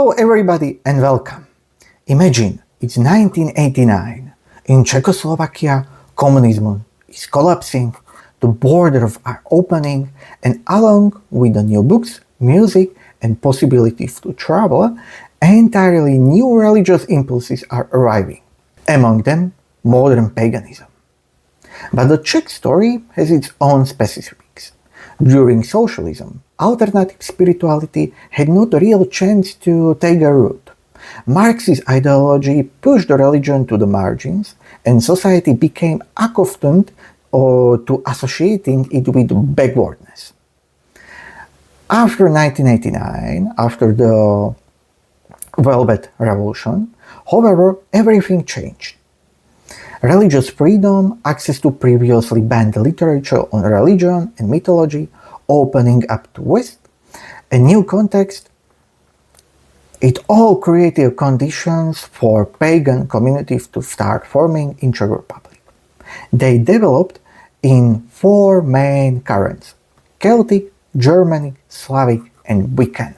Hello everybody and welcome. Imagine it's 1989. In Czechoslovakia, communism is collapsing, the borders are opening, and along with the new books, music and possibilities to travel, entirely new religious impulses are arriving. Among them, modern paganism. But the Czech story has its own specifics. During socialism, alternative spirituality had not a real chance to take a root. Marxist ideology pushed the religion to the margins, and society became accustomed to associating it with backwardness. After 1989, after the Velvet Revolution, however, everything changed. Religious freedom, access to previously banned literature on religion and mythology, opening up to West, a new context, it all created conditions for pagan communities to start forming in Czech Republic. They developed in four main currents: Celtic, Germanic, Slavic, and Wiccan,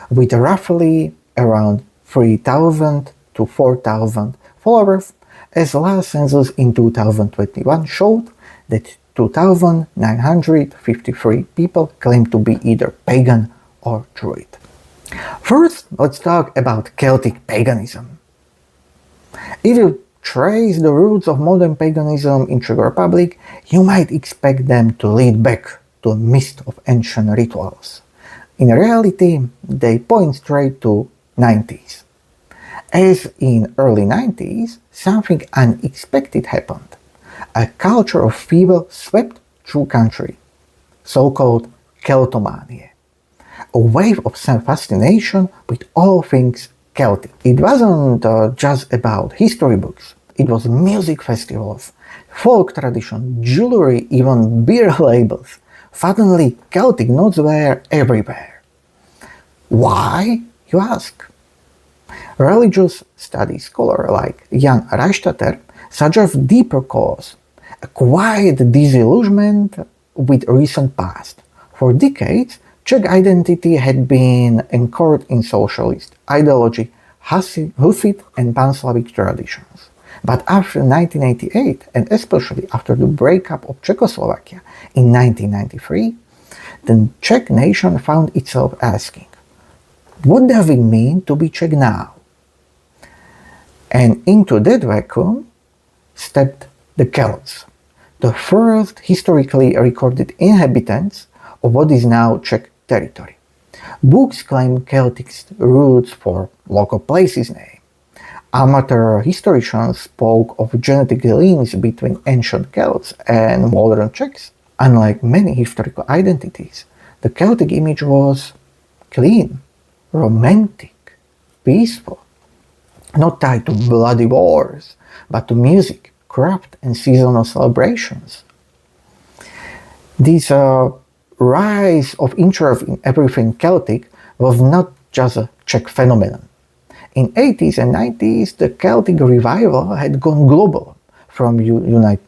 with roughly around 3,000 to 4,000 followers, as last census in 2021 showed that 2,953 people claim to be either pagan or druid. First, let's talk about Celtic paganism. If you trace the roots of modern paganism in Czech Republic, you might expect them to lead back to a mist of ancient rituals. In reality, they point straight to 90s. As in early 90s, something unexpected happened. A culture of fever swept through country, so-called Celtomania. A wave of fascination with all things Celtic. It wasn't just about history books. It was music festivals, folk tradition, jewelry, even beer labels. Suddenly, Celtic notes were everywhere. Why, you ask? Religious studies scholar like Jan R suggests deeper cause, a quiet disillusionment with recent past. For decades, Czech identity had been anchored in socialist ideology, Hussite and pan-Slavic traditions. But after 1988, and especially after the breakup of Czechoslovakia in 1993, the Czech nation found itself asking, what does it mean to be Czech now? And into that vacuum stepped the Celts, the first historically recorded inhabitants of what is now Czech territory. Books claim Celtic roots for local places' name. Amateur historians spoke of genetic links between ancient Celts and modern Czechs. Unlike many historical identities, the Celtic image was clean, romantic, peaceful, not tied to bloody wars, but to music, craft, and seasonal celebrations. This rise of interest in everything Celtic was not just a Czech phenomenon. In 80s and 90s, the Celtic revival had gone global, from UK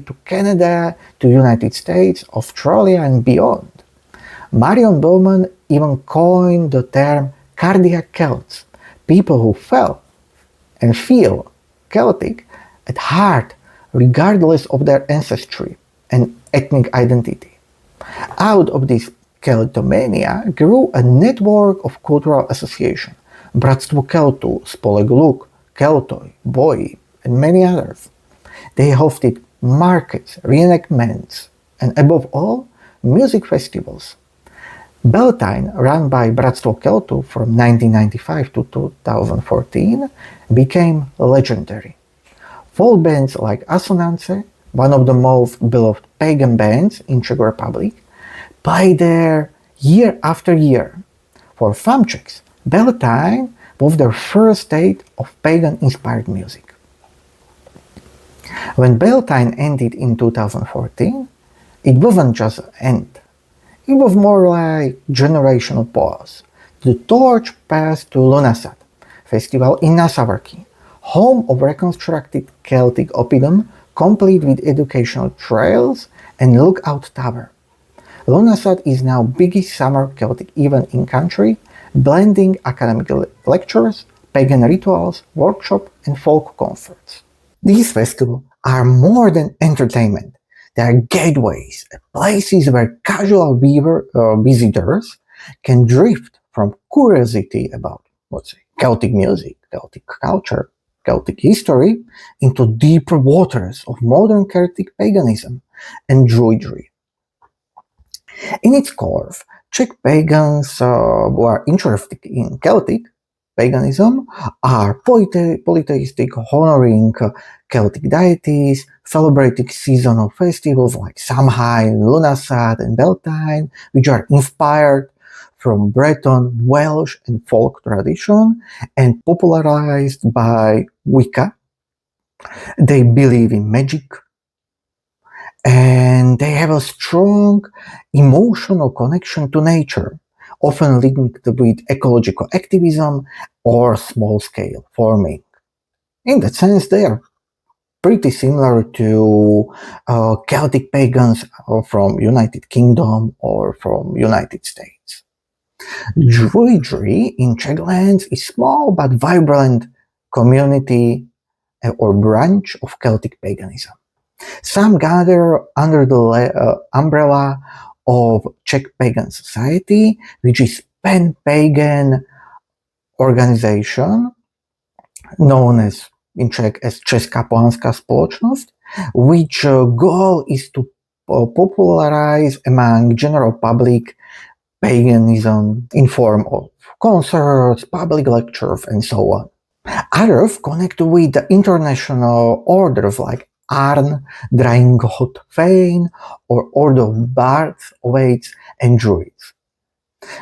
to Canada to United States, Australia, and beyond. Marion Bowman even coined the term cardiac Celts, people who felt and feel Celtic at heart regardless of their ancestry and ethnic identity. Out of this Celtomania grew a network of cultural association, Bratstvo Keltů, Spolek Luk, Keltoj, Boji, and many others. They hosted markets, reenactments, and above all, music festivals. Beltane, run by Bratstvo Keltů from 1995 to 2014, became legendary. Folk bands like Fascinace, one of the most beloved pagan bands in Czech Republic, played there year after year. For some Czechs, Beltane was their first state of pagan-inspired music. When Beltane ended in 2014, it wasn't just an end. It was more like generational pause. The torch passed to Lunasat festival in Nasavarky, home of reconstructed Celtic oppidum, complete with educational trails and lookout tower. Lunasat is now biggest summer Celtic event in country blending academic lectures, pagan rituals, workshops, and folk concerts. These festivals are more than entertainment. They are gateways, places where casual visitors can drift from curiosity about, let's say, Celtic music, Celtic culture, Celtic history, into deeper waters of modern Celtic paganism and Druidry. In its core, Czech pagans who are interested in Celtic paganism are polytheistic, honoring Celtic deities, celebrating seasonal festivals like Samhain, Lughnasadh, and Beltane, which are inspired from Breton, Welsh, and folk tradition and popularized by Wicca. They believe in magic, and they have a strong emotional connection to nature, often linked with ecological activism or small-scale farming. In that sense, they are pretty similar to Celtic pagans from United Kingdom or from United States. Druidry in Czech lands is small but vibrant community or branch of Celtic paganism. Some gather under the umbrella of Czech Pagan Society, which is pan-pagan organization known as in Czech as Česká pohanská společnost, which goal is to popularize among general public paganism in form of concerts, public lectures, and so on. Others connect with the international orders like Arn, Drying Hot Fane, or Order of Bards, Owaits, and Druids.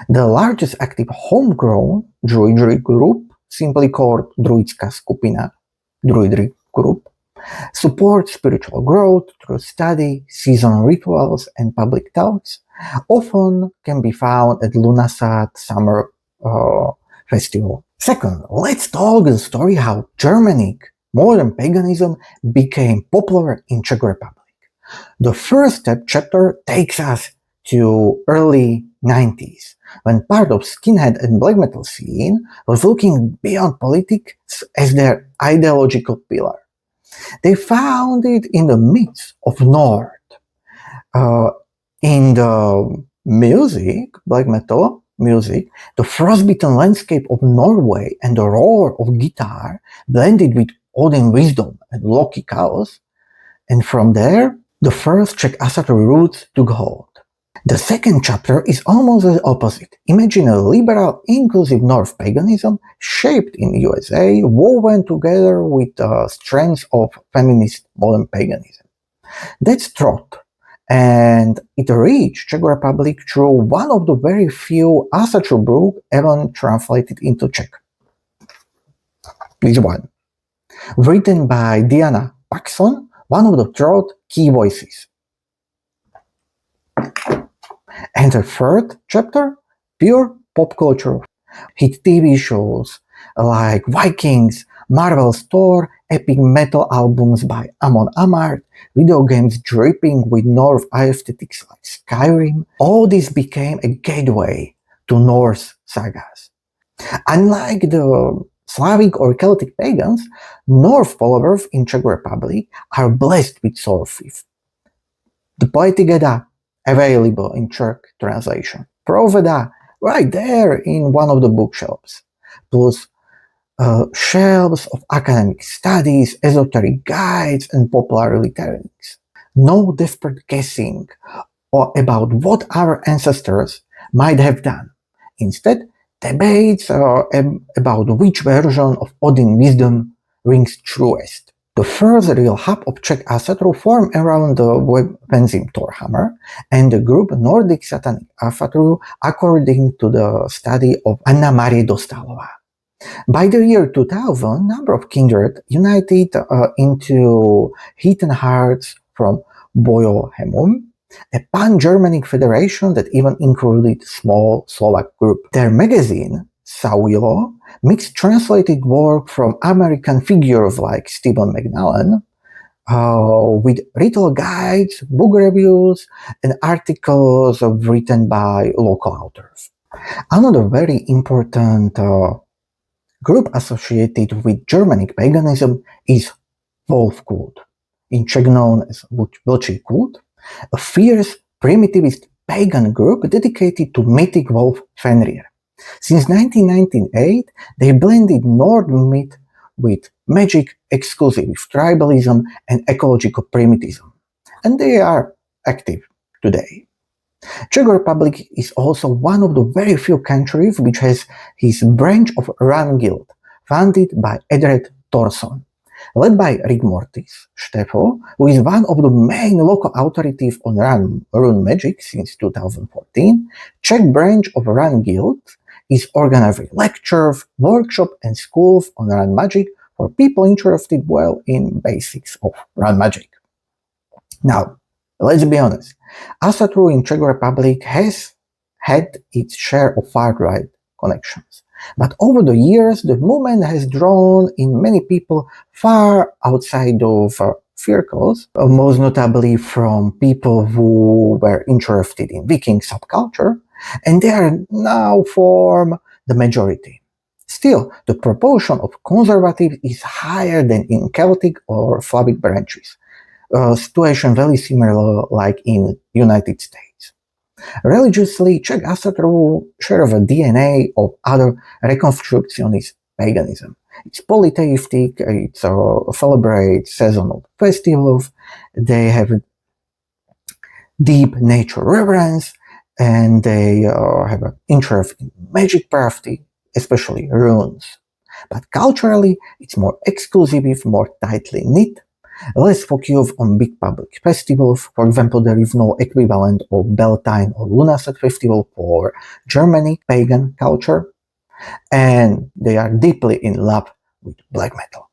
The largest active homegrown Druidry group, simply called Druidská skupina, Druidry group, supports spiritual growth through study, seasonal rituals, and public talks, often can be found at Lughnasadh summer festival. Second, let's talk the story how Germanic modern paganism became popular in Czech Republic. The first chapter takes us to early 90s, when part of skinhead and black metal scene was looking beyond politics as their ideological pillar. They found it in the midst of North. In the music, black metal music, the frostbitten landscape of Norway and the roar of guitar blended with Odin wisdom and Loki chaos, and from there, the first Czech Ásatrú roots took hold. The second chapter is almost the opposite. Imagine a liberal, inclusive North paganism shaped in USA, woven together with the strengths of feminist modern paganism. That's Trot, and it reached Czech Republic through one of the very few Ásatrú books ever translated into Czech. This one, written by Diana Paxson, one of the Trot key voices. And the third chapter, pure pop culture. Hit TV shows like Vikings, Marvel's Thor, epic metal albums by Amon Amarth, video games dripping with Norse aesthetics like Skyrim. All this became a gateway to Norse sagas. Unlike the Slavic or Celtic pagans, Norse followers in Czech Republic are blessed with sources. The Poetic Edda, available in Czech translation. Proveda, right there in one of the bookshelves. Plus shelves of academic studies, esoteric guides, and popular literaries. No desperate guessing about what our ancestors might have done. Instead, debates about which version of Odin wisdom rings truest. The first real hub of Czech Ásatrú formed around the web enzyme Thorhammer and the group Nordic Satanic Ásatrú according to the study of Anna Marie Dostálová. By the year 2000, number of kindred united into Heathen Hearts from Bojohemum, a pan-Germanic federation that even included small Slovak group. Their magazine, Sauvilo, mixed translated work from American figures like Stephen McNallen with ritual guides, book reviews, and articles written by local authors. Another very important group associated with Germanic paganism is wolf cult, in Czech known as Vlčí cult, a fierce primitivist pagan group dedicated to mythic wolf Fenrir. Since 1998, they blended Northern myth with magic, exclusive with tribalism and ecological primitivism, and they are active today. Czech Republic is also one of the very few countries which has his branch of Run Guild, founded by Edred Thorson. Led by Rigmortis Štefo, who is one of the main local authorities on rune magic since 2014, Czech branch of Run Guild is organizing lectures, workshops, and schools on rune magic for people interested in basics of rune magic. Now, let's be honest, Ásatrú in Czech Republic has had its share of far-right connections. But over the years, the movement has drawn in many people far outside of circles, most notably from people who were interested in Viking subculture, and they are now form the majority. Still, the proportion of conservatives is higher than in Celtic or Slavic branches, a situation very similar like in United States. Religiously, Czech Ásatrú share a DNA of other reconstructionist paganism. It's polytheistic, it celebrates seasonal festivals, they have deep nature reverence, and they have an interest in magic crafting, especially runes. But culturally, it's more exclusive, more tightly knit, less focused on big public festivals. For example, there is no equivalent of Beltane or Lunasat festival for Germanic pagan culture, and they are deeply in love with black metal.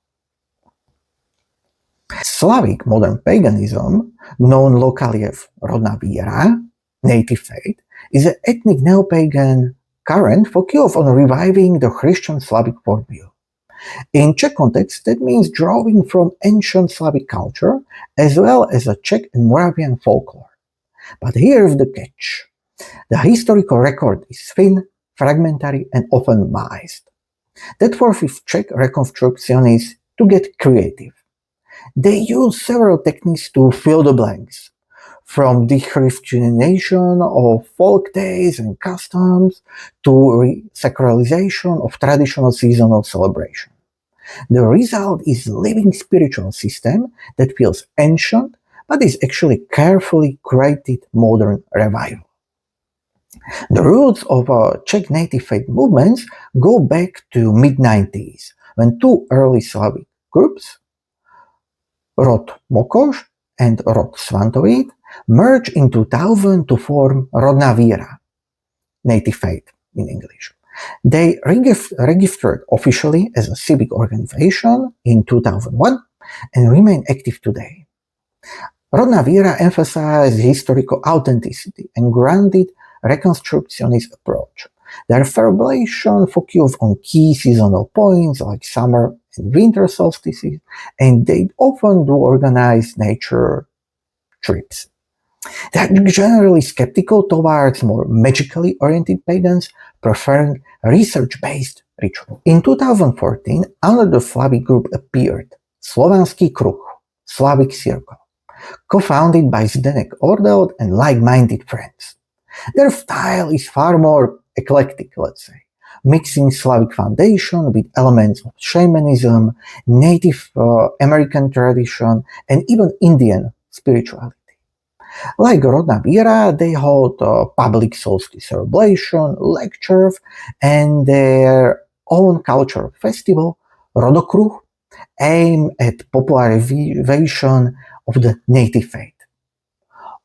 Slavic modern paganism, known locally as rodná víra, native faith, is an ethnic neo-pagan current focused on reviving the Christian Slavic worldview. In Czech context, that means drawing from ancient Slavic culture as well as a Czech and Moravian folklore. But here's the catch. The historical record is thin, fragmentary, and often biased. That forces Czech reconstructionists to get creative. They use several techniques to fill the blanks, from dechristianization of folk days and customs to resacralization of traditional seasonal celebration. The result is a living spiritual system that feels ancient but is actually carefully created modern revival. The roots of Czech native faith movements go back to mid-90s, when two early Slavic groups, Rod Mokoš and Rod Svantovit, merged in 2000 to form Rodná víra, native faith in English. They registered officially as a civic organization in 2001 and remain active today. Rodná víra emphasizes historical authenticity and grounded reconstructionist approach. Their celebration focuses on key seasonal points like summer and winter solstices, and they often do organize nature trips. They are generally skeptical towards more magically oriented pagans, preferring research-based ritual. In 2014, another Slavic group appeared, Slovanský kruh, Slavic Circle, co-founded by Zdeněk R and like-minded friends. Their style is far more eclectic, let's say, mixing Slavic foundation with elements of shamanism, Native American tradition, and even Indian spirituality. Like Rodná víra, they hold public solstice celebration, lectures, and their own cultural festival, Rodokruh, aim at popularization of the native faith.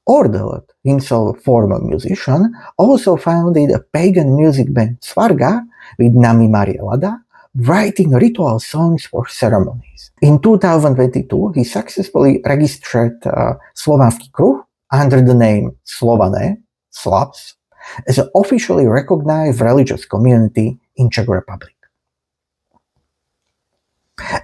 Ordelot, himself a former musician, also founded a pagan music band Svarga with Nami Maria Lada, writing ritual songs for ceremonies. In 2022, he successfully registered Slovanský kruh under the name Slované, Slavs, as an officially recognized religious community in Czech Republic.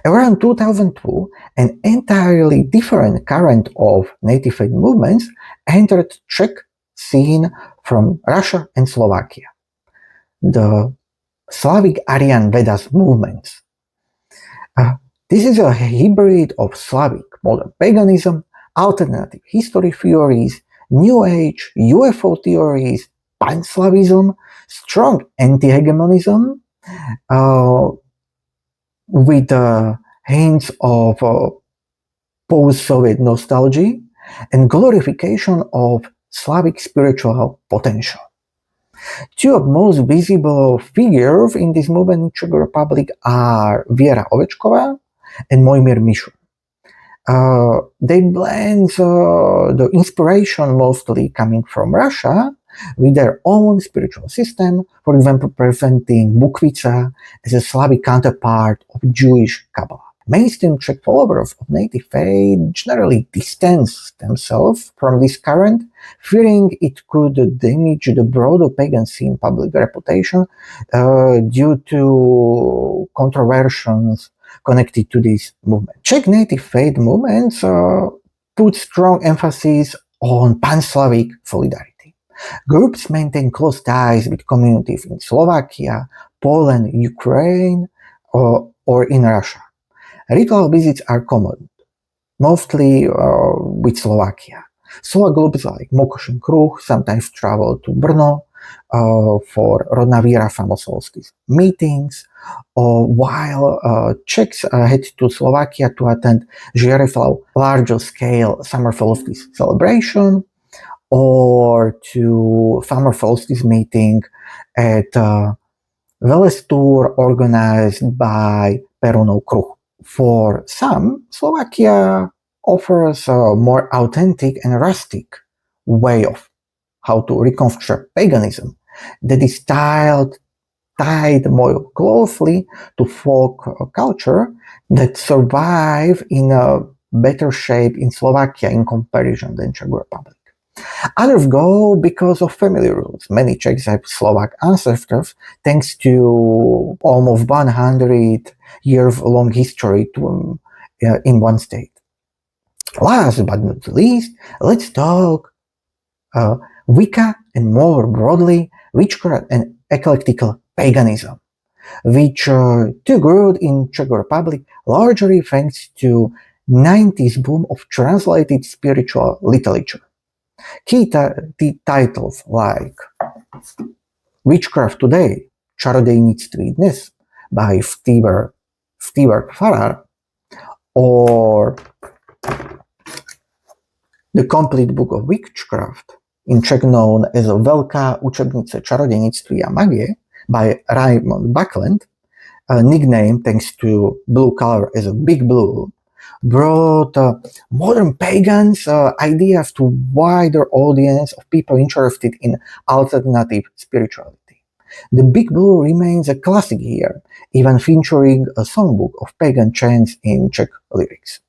Around 2002, an entirely different current of native faith movements entered Czech scene from Russia and Slovakia. the Slavic Aryan Vedas movements. This is a hybrid of Slavic modern paganism, alternative history theories, New Age, UFO theories, Pan-Slavism, strong anti-hegemonism, with hints of post-Soviet nostalgia and glorification of Slavic spiritual potential. Two of most visible figures in this movement in Czech Republic are Věra Ovečková and Mojmír Mišun. They blend the inspiration mostly coming from Russia with their own spiritual system, for example, presenting Bukvica as a Slavic counterpart of Jewish Kabbalah. Mainstream Czech followers of native faith generally distance themselves from this current, fearing it could damage the broader pagan scene public reputation due to controversies connected to this movement. Czech native faith movements put strong emphasis on pan-Slavic solidarity. Groups maintain close ties with communities in Slovakia, Poland, Ukraine, or in Russia. Ritual visits are common, mostly with Slovakia. Slovak groups like Mokoš and Kruh sometimes travel to Brno for Rodná víra summer solstice meetings, while Czechs head to Slovakia to attend Žiarislav larger-scale summer solstice celebration, or to summer solstice meeting at Velestur organized by Perunov Kruh. For some, Slovakia offers a more authentic and rustic way of how to reconstruct paganism that is tied more closely to folk culture that survive in a better shape in Slovakia in comparison than Czech Republic. Others go because of family roots. Many Czechs have Slovak ancestors thanks to almost 100-year-long history in one state. Last but not least, let's talk Wicca and more broadly Witchcraft and Eclectic Paganism, which took root in Czech Republic largely thanks to 90s boom of translated spiritual literature. Key titles like Witchcraft Today, Čarodějnictví dnes by Stewart Farrar, or the complete book of Witchcraft, in Czech known as Velká učebnice čarodějnictví a magie by Raymond Buckland, a nickname thanks to blue color as a Big Blue, brought modern pagans ideas to wider audience of people interested in alternative spirituality. The Big Blue remains a classic here, even featuring a songbook of pagan chants in Czech lyrics.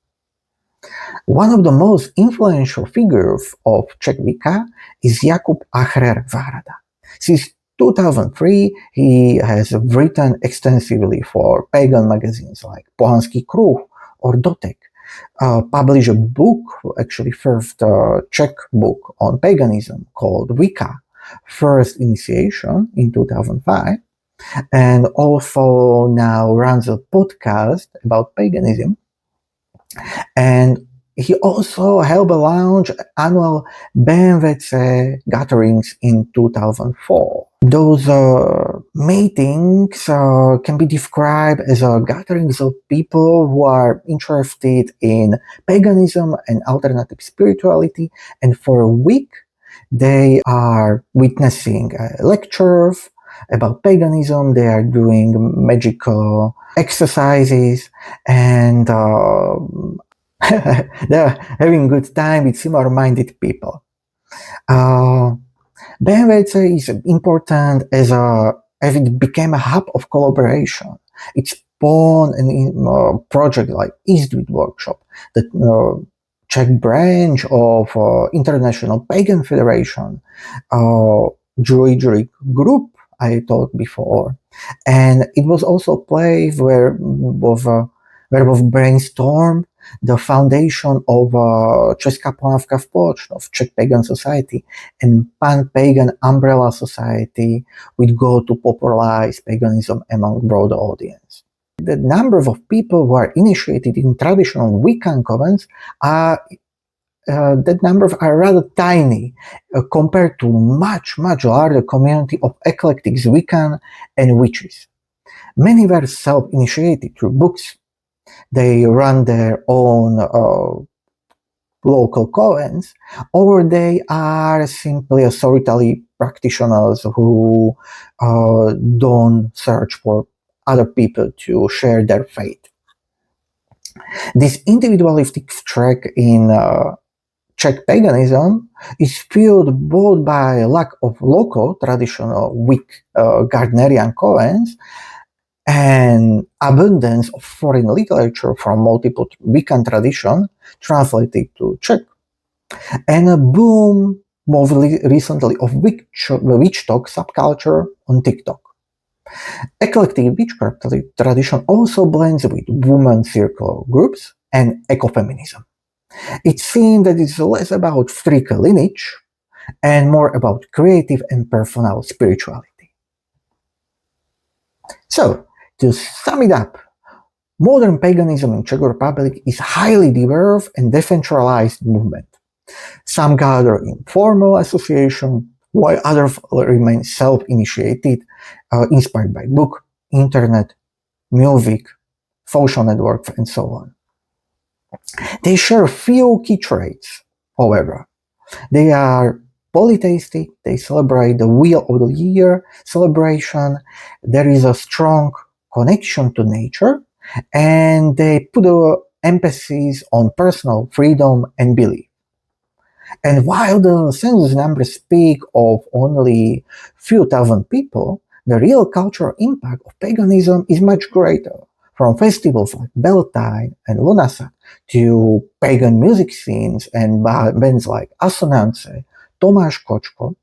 One of the most influential figures of Czech Wicca is Jakub Achrer Zahrada. Since 2003, he has written extensively for pagan magazines like Pohanský kruh or Dotek, published a book, actually first Czech book on paganism called Wicca, First Initiation in 2005, and also now runs a podcast about paganism. And he also helped launch annual BMWC gatherings in 2004. Those meetings can be described as gatherings of people who are interested in paganism and alternative spirituality, and for a week they are witnessing lectures about paganism, they are doing magical exercises, and they're having good time with similar-minded people. BMWC is important as it became a hub of collaboration. It spawned a project like Eastwood Workshop, the Czech branch of International Pagan Federation, Druidic group I talked before, and it was also a place where was brainstormed the foundation of Česká společnost, Czech Pagan Society, and Pan-Pagan Umbrella Society, which go to popularize paganism among broad audience. The number of people who are initiated in traditional Wiccan covens that numbers are rather tiny compared to much larger community of eclectics, Wiccan, and witches. Many were self-initiated through books. They run their own local covens, or they are simply solitary practitioners who don't search for other people to share their faith. This individualistic track in Czech paganism is fueled both by lack of local traditional Gardnerian covens and abundance of foreign literature from multiple Wiccan traditions translated to Czech, and a boom more recently of witch talk subculture on TikTok. Eclectic witchcraft tradition also blends with women circle groups and ecofeminism. It seems that it's less about freak lineage and more about creative and personal spirituality. So, to sum it up, modern paganism in Czech Republic is highly diverse and decentralized movement. Some gather in formal association, while others remain self-initiated, inspired by book, internet, music, social networks, and so on. They share few key traits, however. They are polytheistic, they celebrate the wheel of the year celebration, there is a strong connection to nature, and they put an emphasis on personal freedom and belief. And while the census numbers speak of only few thousand people, the real cultural impact of paganism is much greater, from festivals like Beltane and Lunasak to pagan music scenes and bands like Asonance, Tomáš Kočko,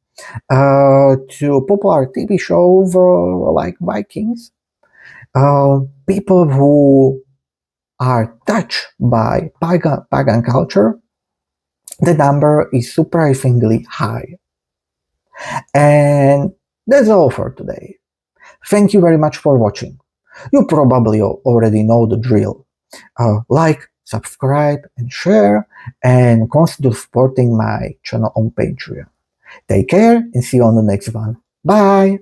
to popular TV shows like Vikings. People who are touched by pagan culture, the number is surprisingly high. And that's all for today. Thank you very much for watching. You probably already know the drill. Like, subscribe, and share, and consider supporting my channel on Patreon. Take care and see you on the next one. Bye!